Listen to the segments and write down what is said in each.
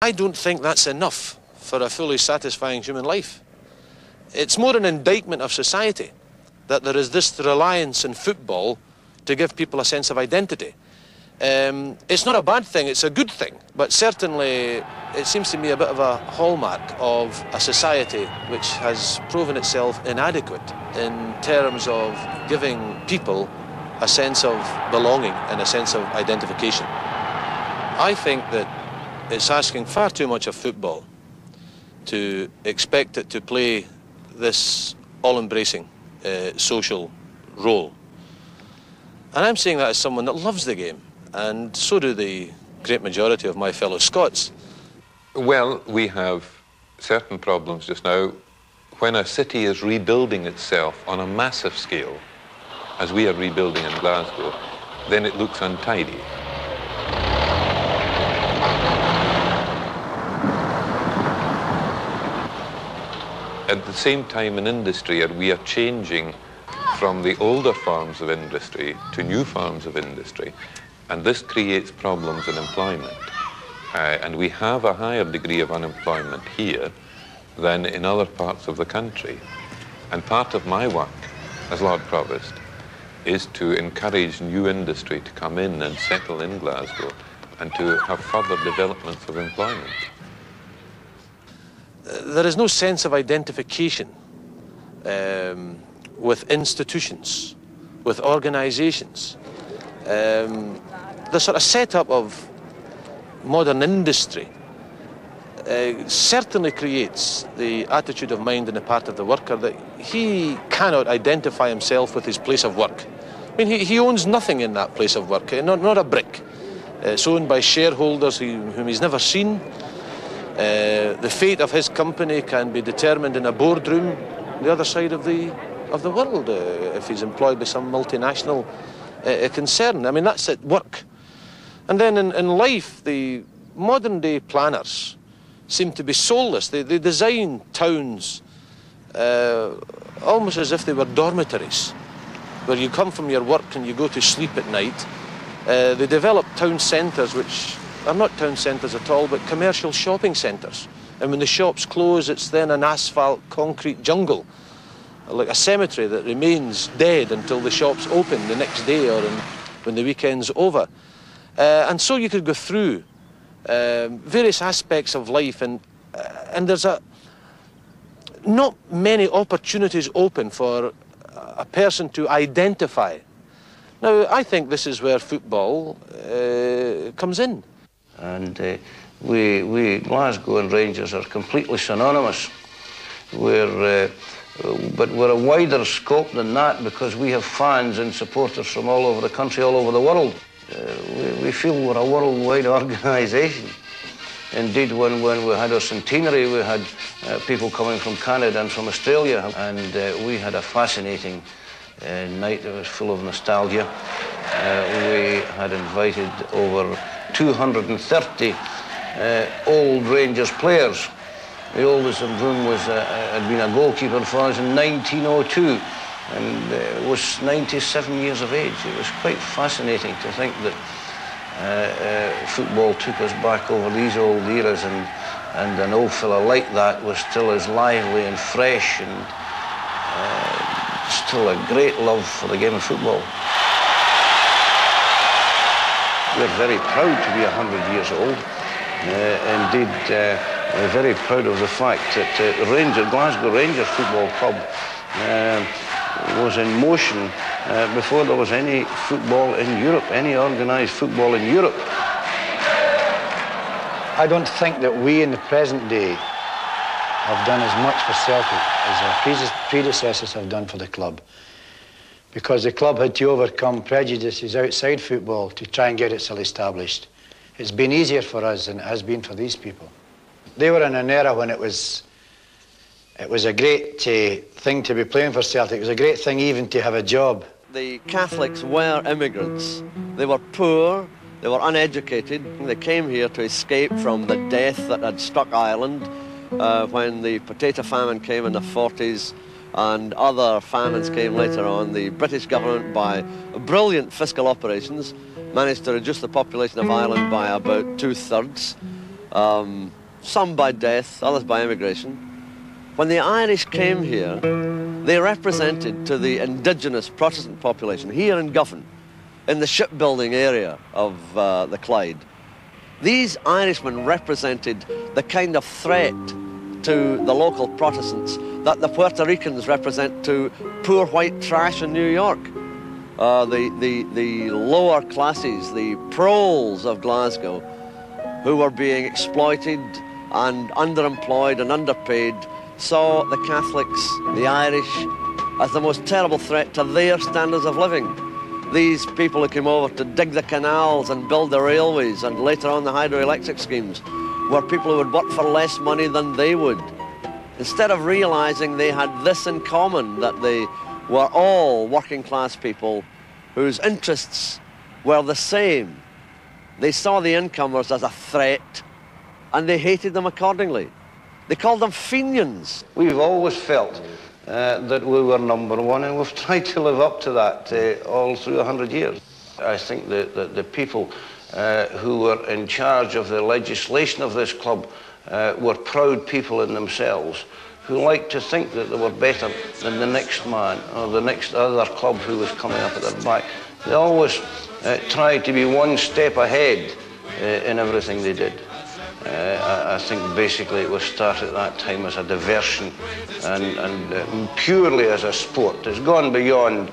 I don't think that's enough for a fully satisfying human life. It's more an indictment of society that there is this reliance in football to give people a sense of identity. It's not a bad thing, it's a good thing, but certainly it seems to me a bit of a hallmark of a society which has proven itself inadequate in terms of giving people a sense of belonging and a sense of identification. I think that it's asking far too much of football to expect it to play this all-embracing social role. And I'm saying that as someone that loves the game, and so do the great majority of my fellow Scots. Well, we have certain problems just now. When a city is rebuilding itself on a massive scale, as we are rebuilding in Glasgow, then it looks untidy. At the same time in industry, we are changing from the older forms of industry to new forms of industry, and this creates problems in employment. And we have a higher degree of unemployment here than in other parts of the country. And part of my work as Lord Provost is to encourage new industry to come in and settle in Glasgow and to have further developments of employment. There is no sense of identification with institutions, with organisations. The sort of setup of modern industry certainly creates the attitude of mind on the part of the worker that he cannot identify himself with his place of work. I mean, he owns nothing in that place of work, not a brick. It's owned by shareholders whom he's never seen. The fate of his company can be determined in a boardroom on the other side of the world if he's employed by some multinational concern. I mean, that's at work. And then in life, the modern day planners seem to be soulless. They design towns almost as if they were dormitories, where you come from your work and you go to sleep at night. They develop town centres which are not town centres at all, but commercial shopping centres. And when the shops close, it's then an asphalt concrete jungle, like a cemetery that remains dead until the shops open the next day or when the weekend's over. And so you could go through various aspects of life, and there's not many opportunities open for a person to identify. Now, I think this is where football comes in. And we Glasgow and Rangers are completely synonymous. But we're a wider scope than that because we have fans and supporters from all over the country, all over the world. We feel we're a worldwide organisation. Indeed, when we had our centenary, we had people coming from Canada and from Australia, and we had a fascinating night that was full of nostalgia. We had invited over 230 old Rangers players. The oldest of whom had been a goalkeeper for us in 1902 and was 97 years of age. It was quite fascinating to think that football took us back over these old eras, and an old fella like that was still as lively and fresh and still a great love for the game of football. We're very proud to be 100 years old. Indeed, we're very proud of the fact that Glasgow Rangers Football Club was in motion before there was any football in Europe, any organised football in Europe. I don't think that we in the present day have done as much for Celtic as our predecessors have done for the club, because the club had to overcome prejudices outside football to try and get itself established. It's been easier for us than it has been for these people. They were in an era when it was a great thing to be playing for Celtic. It was a great thing even to have a job. The Catholics were immigrants. They were poor, they were uneducated. They came here to escape from the death that had struck Ireland when the potato famine came in the 40s and other famines came later on. The British government, by brilliant fiscal operations, managed to reduce the population of Ireland by about 2/3. some by death, others by immigration. When the Irish came here, they represented to the indigenous Protestant population here in Govan, in the shipbuilding area of the Clyde. These Irishmen represented the kind of threat to the local Protestants that the Puerto Ricans represent to poor white trash in New York. The lower classes, the proles of Glasgow, who were being exploited and underemployed and underpaid, saw the Catholics, the Irish, as the most terrible threat to their standards of living. These people who came over to dig the canals and build the railways and later on the hydroelectric schemes were people who would work for less money than they would. Instead of realising they had this in common, that they were all working class people whose interests were the same, they saw the incomers as a threat and they hated them accordingly. They called them Fenians. We've always felt that we were number one, and we've tried to live up to that all through 100 years. I think that the people who were in charge of the legislation of this club were proud people in themselves who liked to think that they were better than the next man or the next other club who was coming up at their back. They always tried to be one step ahead in everything they did. I think basically it was started at that time as a diversion and purely as a sport. It's gone beyond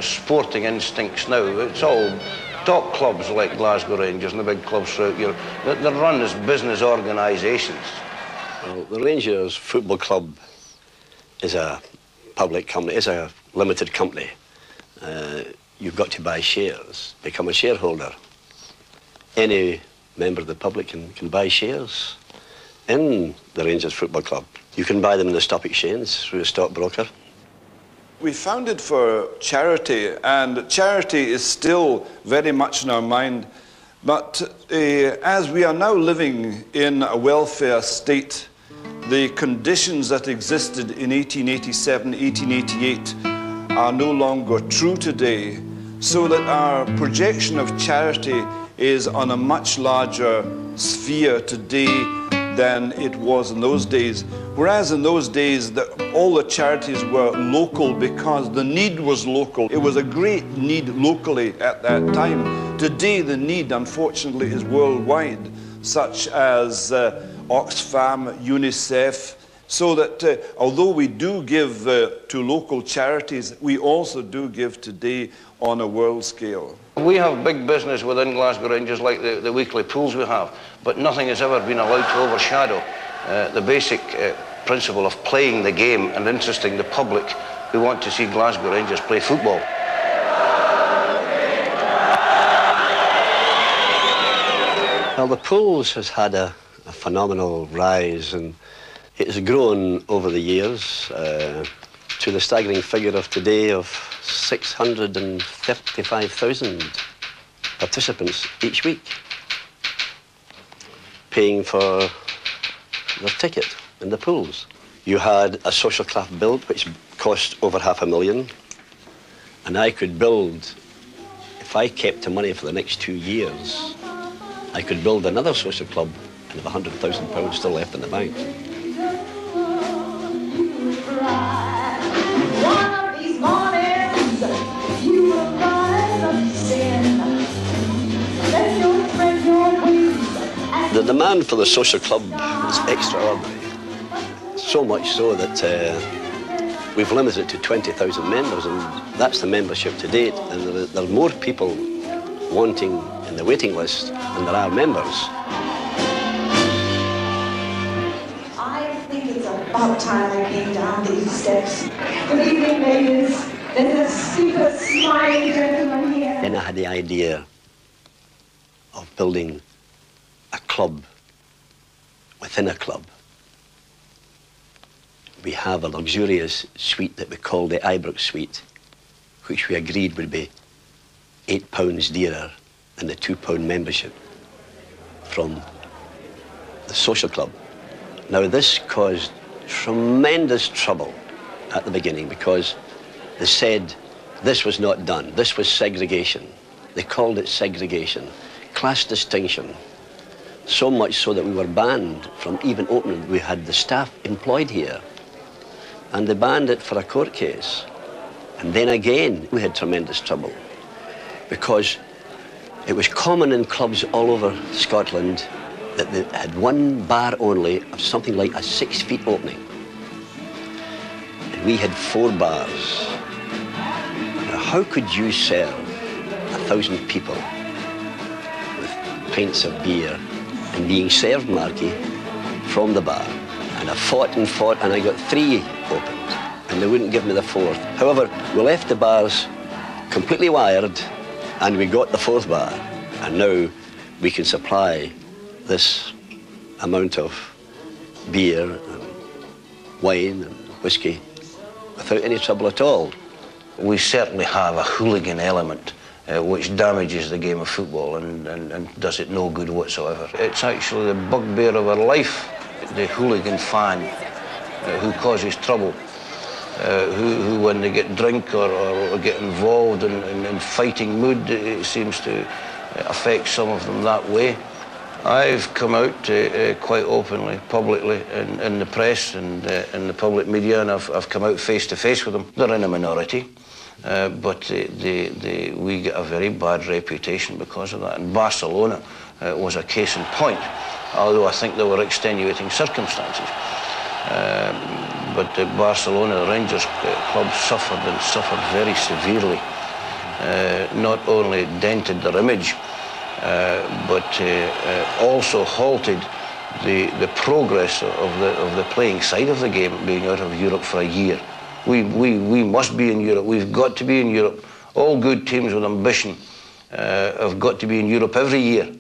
sporting instincts now. It's all top clubs like Glasgow Rangers and the big clubs throughout Europe. They're run as business organisations. Well, the Rangers Football Club is a public company, is a limited company. You've got to buy shares, become a shareholder. Any member of the public can buy shares in the Rangers Football Club. You can buy them in the stock exchange through a stockbroker. We founded for charity, and charity is still very much in our mind. But as we are now living in a welfare state, the conditions that existed in 1887, 1888 are no longer true today, so that our projection of charity is on a much larger sphere today than it was in those days. Whereas in those days, all the charities were local because the need was local. It was a great need locally at that time. Today, the need, unfortunately, is worldwide, such as Oxfam, UNICEF, so that although we do give to local charities, we also do give today on a world scale. We have big business within Glasgow Rangers, like the weekly pools we have, but nothing has ever been allowed to overshadow the basic principle of playing the game and interesting the public who want to see Glasgow Rangers play football. Well, the pools has had a phenomenal rise, and it has grown over the years to the staggering figure of today of 655,000 participants each week paying for their ticket in the pools. You had a social club built which cost over £500,000, and I could build, if I kept the money for the next 2 years, I could build another social club and have £100,000 still left in the bank. The demand for the social club is extraordinary. So much so that we've limited it to 20,000 members, and that's the membership to date. And there are more people wanting in the waiting list than there are members. I think it's about time I came down these steps. Good evening, ladies. There's a super smiling gentleman here. Then I had the idea of building a club within a club. We have a luxurious suite that we call the Ibrox suite, which we agreed would be £8 dearer than the £2 membership from the social club. Now, this caused tremendous trouble at the beginning because they said this was not done. This was segregation. They called it segregation, class distinction. So much so that we were banned from even opening. We had the staff employed here, and they banned it for a court case. And then again, we had tremendous trouble because it was common in clubs all over Scotland that they had one bar only of something like a 6 feet opening. And we had 4 bars. Now, how could you serve 1,000 people with pints of beer and being served, Marky, from the bar? And I fought and fought, and I got 3 opened, and they wouldn't give me the 4th. However, we left the bars completely wired, and we got the 4th bar, and now we can supply this amount of beer and wine and whiskey without any trouble at all. We certainly have a hooligan element which damages the game of football and does it no good whatsoever. It's actually the bugbear of our life, the hooligan fan who causes trouble, who when they get drunk or get involved in fighting mood, it seems to affect some of them that way. I've come out quite openly, publicly, in the press and in the public media, and I've come out face to face with them. They're in a minority, but we get a very bad reputation because of that. And Barcelona was a case in point, although I think there were extenuating circumstances. But Barcelona, the Rangers club, suffered very severely. Not only dented their image, but also halted the progress of the playing side of the game, being out of Europe for a year. We must be in Europe. We've got to be in Europe. All good teams with ambition have got to be in Europe every year.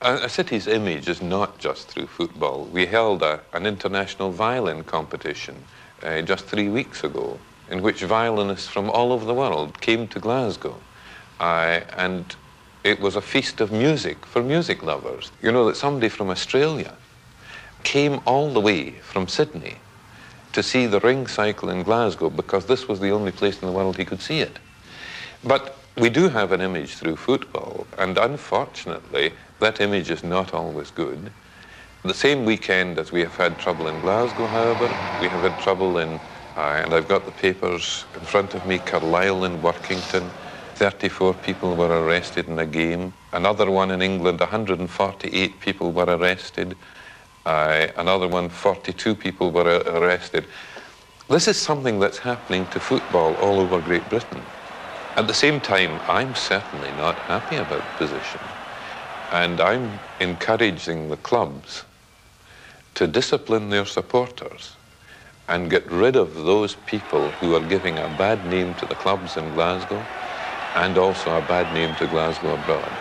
A city's image is not just through football. We held an international violin competition just 3 weeks ago, in which violinists from all over the world came to Glasgow. And it was a feast of music for music lovers. You know that somebody from Australia came all the way from Sydney to see the ring cycle in Glasgow because this was the only place in the world he could see it. But we do have an image through football, and unfortunately, that image is not always good. The same weekend as we have had trouble in Glasgow, however, we have had trouble in, and I've got the papers in front of me, Carlisle and Workington. 34 people were arrested in a game. Another one in England, 148 people were arrested. Another one, 42 people were arrested. This is something that's happening to football all over Great Britain. At the same time, I'm certainly not happy about the position. And I'm encouraging the clubs to discipline their supporters and get rid of those people who are giving a bad name to the clubs in Glasgow and also a bad name to Glasgow abroad.